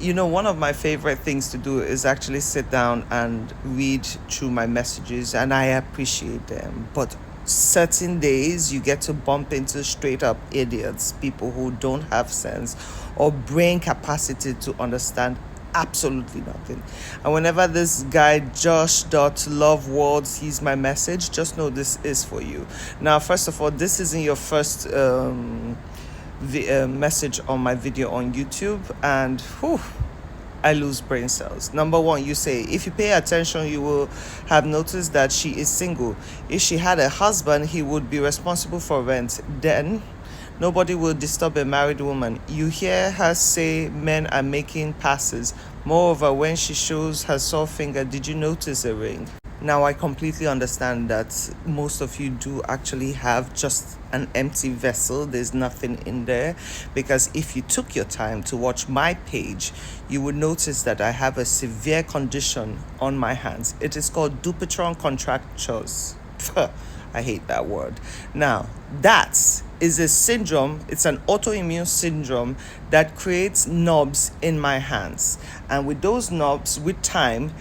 one of my favorite things to do is actually sit down and read through my messages, and I appreciate them. But certain days you get to bump into straight up idiots, people who don't have sense or brain capacity to understand absolutely nothing. And whenever this guy Josh.Loveworld sees my message, just know this is for you. Now, first of all, this isn't your first message on my video on YouTube, and I lose brain cells. Number one, you say, if you pay attention, you will have noticed that she is single. If she had a husband, he would be responsible for rent. Then nobody will disturb a married woman. You hear her say men are making passes. Moreover, when she shows her sore finger, did you notice a ring? Now, I completely understand that most of you do actually have just an empty vessel. There's nothing in there, because if you took your time to watch my page, you would notice that I have a severe condition on my hands. It is called Dupuytren contractures. I hate that word. Now, that is a syndrome. It's an autoimmune syndrome that creates knobs in my hands. And with those knobs, with time,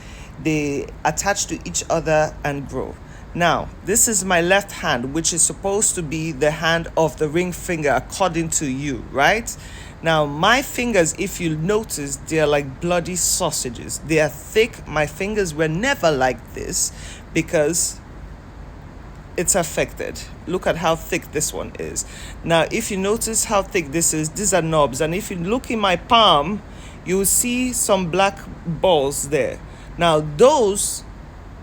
they attach to each other and grow. Now, this is my left hand, which is supposed to be the hand of the ring finger according to you, right? Now, my fingers, if you notice, they're like bloody sausages. They are thick. My fingers were never like this because it's affected. Look at how thick this one is. Now, if you notice how thick this is, these are knobs. And if you look in my palm, you will see some black balls there. Now, those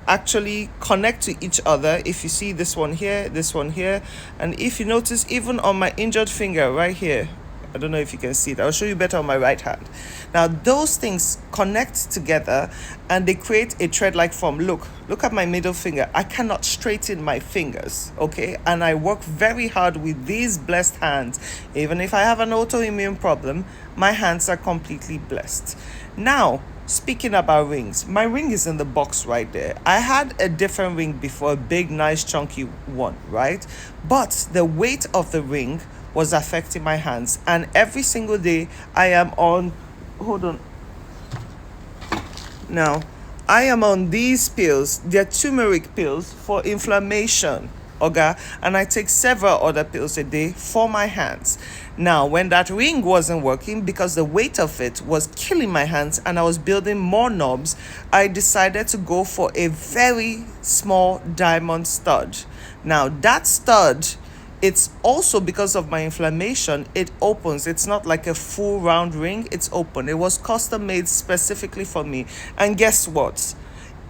actually connect to each other. If you see this one here, and if you notice, even on my injured finger right here, I don't know if you can see it. I'll show you better on my right hand. Now, those things connect together and they create a thread-like form. Look at my middle finger. I cannot straighten my fingers, okay? And I work very hard with these blessed hands. Even if I have an autoimmune problem, my hands are completely blessed. Now, speaking about rings, my ring is in the box right there. I had a different ring before, a big, nice, chunky one, right? But the weight of the ring was affecting my hands. And every single day I am on, Now, I am on these pills. They're turmeric pills for inflammation, okay? And I take several other pills a day for my hands. Now, when that ring wasn't working because the weight of it was killing my hands and I was building more knobs, I decided to go for a very small diamond stud. Now, that stud, it's also because of my inflammation, it opens. It's not like a full round ring, it's open. It was custom made specifically for me. And guess what?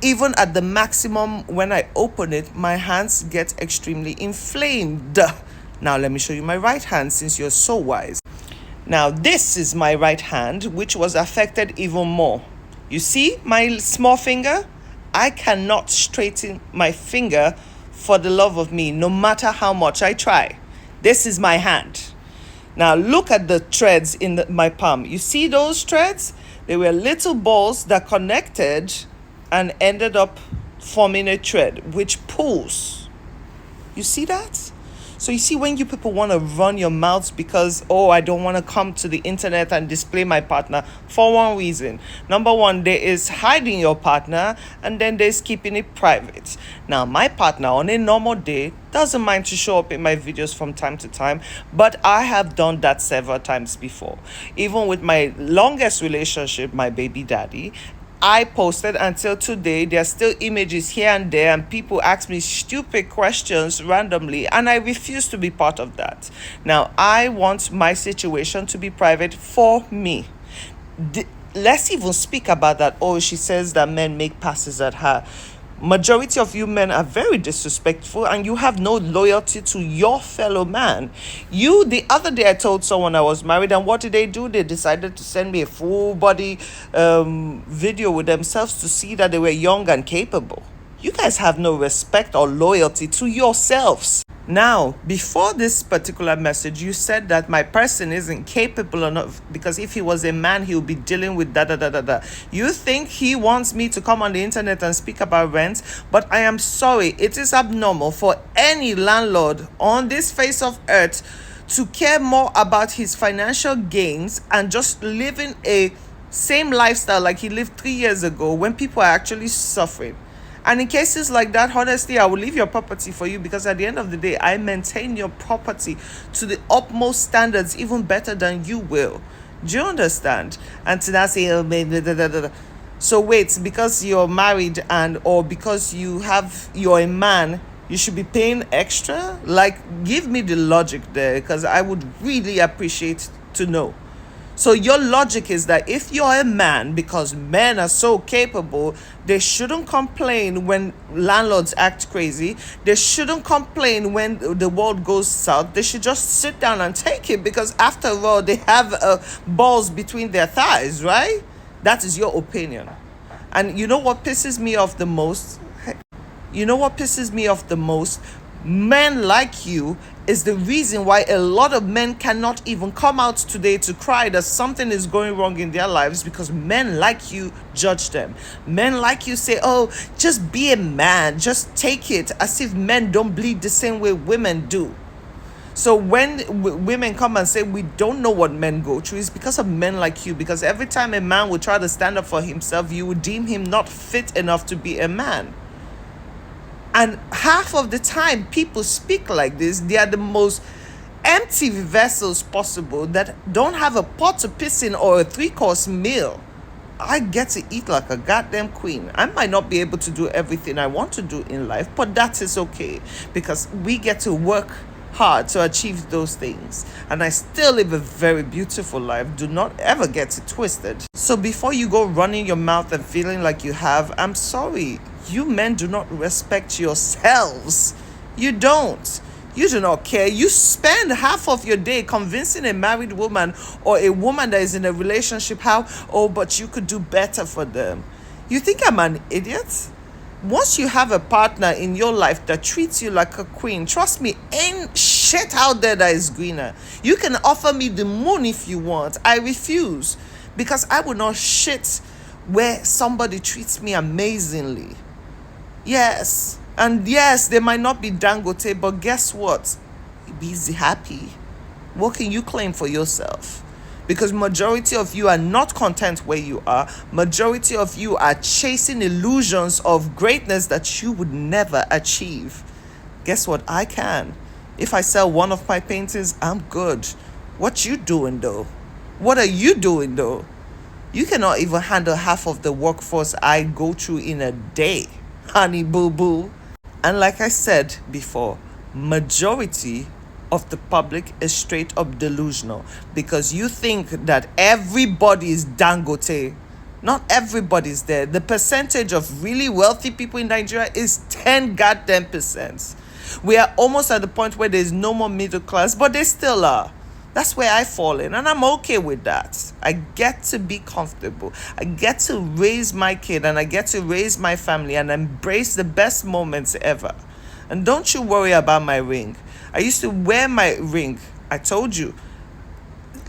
Even at the maximum, when I open it, my hands get extremely inflamed. Now, let me show you my right hand since you're so wise. Now, this is my right hand, which was affected even more. You see my small finger? I cannot straighten my finger for the love of me, no matter how much I try. This is my hand. Now, look at the threads in my palm. You see those threads? They were little balls that connected and ended up forming a thread, which pulls. You see that? So you see, when you people want to run your mouths because, I don't want to come to the internet and display my partner, for one reason. Number one, there is hiding your partner, and then there's keeping it private. Now, my partner on a normal day doesn't mind to show up in my videos from time to time, but I have done that several times before. Even with my longest relationship, my baby daddy, I posted until today. There are still images here and there, and people ask me stupid questions randomly, and I refuse to be part of that. Now, I want my situation to be private for me. Let's even speak about that. She says that men make passes at her. Majority of you men are very disrespectful, and you have no loyalty to your fellow man. The other day I told someone I was married, and what did they do? They decided to send me a full body video with themselves to see that they were young and capable. You guys have no respect or loyalty to yourselves. Now, before this particular message, you said that my person isn't capable enough because if he was a man, he would be dealing with da. You think he wants me to come on the internet and speak about rent? But I am sorry, it is abnormal for any landlord on this face of earth to care more about his financial gains and just living a same lifestyle like he lived 3 years ago when people are actually suffering. And in cases like that, honestly, I will leave your property for you, because at the end of the day, I maintain your property to the utmost standards, even better than you will. Do you understand? And to not say, oh, so wait, because you're married and or because you're a man, you should be paying extra? Like, give me the logic there, because I would really appreciate to know. So your logic is that if you're a man, because men are so capable, they shouldn't complain when landlords act crazy. They shouldn't complain when the world goes south. They should just sit down and take it, because after all, they have balls between their thighs, right? That is your opinion. And you know what pisses me off the most? You know what pisses me off the most? Men like you is the reason why a lot of men cannot even come out today to cry that something is going wrong in their lives, because men like you judge them. Men like you say, oh, just be a man, just take it, as if men don't bleed the same way women do. So when women come and say we don't know what men go through, it's because of men like you. Because every time a man will try to stand up for himself, you would deem him not fit enough to be a man. And half of the time people speak like this, they are the most empty vessels possible that don't have a pot to piss in or a 3-course meal. I get to eat like a goddamn queen. I might not be able to do everything I want to do in life, but that is okay, because we get to work hard to achieve those things. And I still live a very beautiful life. Do not ever get it twisted. So before you go running your mouth and feeling like you have, I'm sorry. You men do not respect yourselves. You don't. You do not care. You spend half of your day convincing a married woman or a woman that is in a relationship how, oh, but you could do better for them. You think I'm an idiot? Once you have a partner in your life that treats you like a queen, trust me, ain't shit out there that is greener. You can offer me the moon if you want. I refuse, because I will not shit where somebody treats me amazingly. Yes, and yes, they might not be Dangote, but guess what? Be happy. What can you claim for yourself? Because majority of you are not content where you are. Majority of you are chasing illusions of greatness that you would never achieve. Guess what? I can. If I sell one of my paintings, I'm good. What you doing though? What are you doing though? You cannot even handle half of the workforce I go through in a day, honey boo boo. And like I said before, majority of the public is straight up delusional, because you think that everybody is Dangote. Not everybody's there. The percentage of really wealthy people in Nigeria is 10 goddamn percent. We are almost at the point where there's no more middle class, but they still are. That's where I fall in, and I'm okay with that. I get to be comfortable. I get to raise my kid, and I get to raise my family and embrace the best moments ever. And don't you worry about my ring. I used to wear my ring. I told you.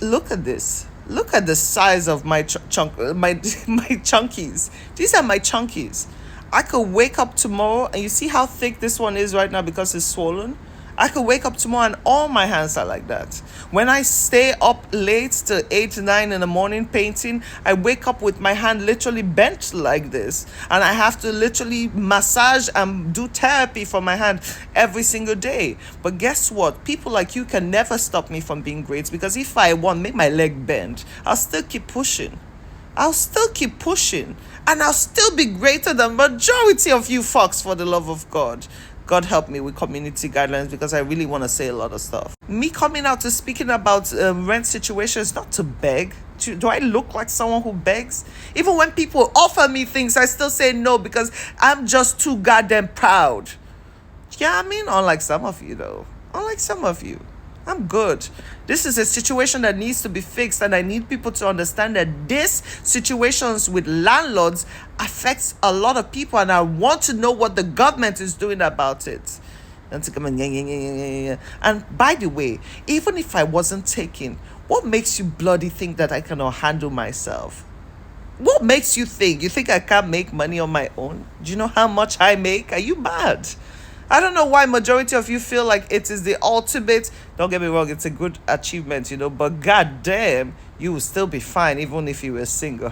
Look at this. Look at the size of my my chunkies. These are my chunkies. I could wake up tomorrow, and you see how thick this one is right now because it's swollen? I could wake up tomorrow and all my hands are like that. When I stay up late to 8, 9 in the morning painting, I wake up with my hand literally bent like this. And I have to literally massage and do therapy for my hand every single day. But guess what? People like you can never stop me from being great, because if I want, make my leg bend, I'll still keep pushing. I'll still keep pushing. And I'll still be greater than majority of you fucks, for the love of God. God help me with community guidelines, because I really want to say a lot of stuff. Me coming out to speaking about rent situations, not to beg. Do I look like someone who begs? Even when people offer me things, I still say no, because I'm just too goddamn proud. Yeah, I mean, unlike some of you though. Unlike some of you. I'm good. This is a situation that needs to be fixed, and I need people to understand that this situations with landlords affects a lot of people, and I want to know what the government is doing about it. And to come and by the way, even if I wasn't taken, what makes you bloody think that I cannot handle myself? What makes you think? You think I can't make money on my own? Do you know how much I make? Are you mad? I don't know why majority of you feel like it is the ultimate. Don't get me wrong, it's a good achievement, but god damn, you will still be fine even if you were single.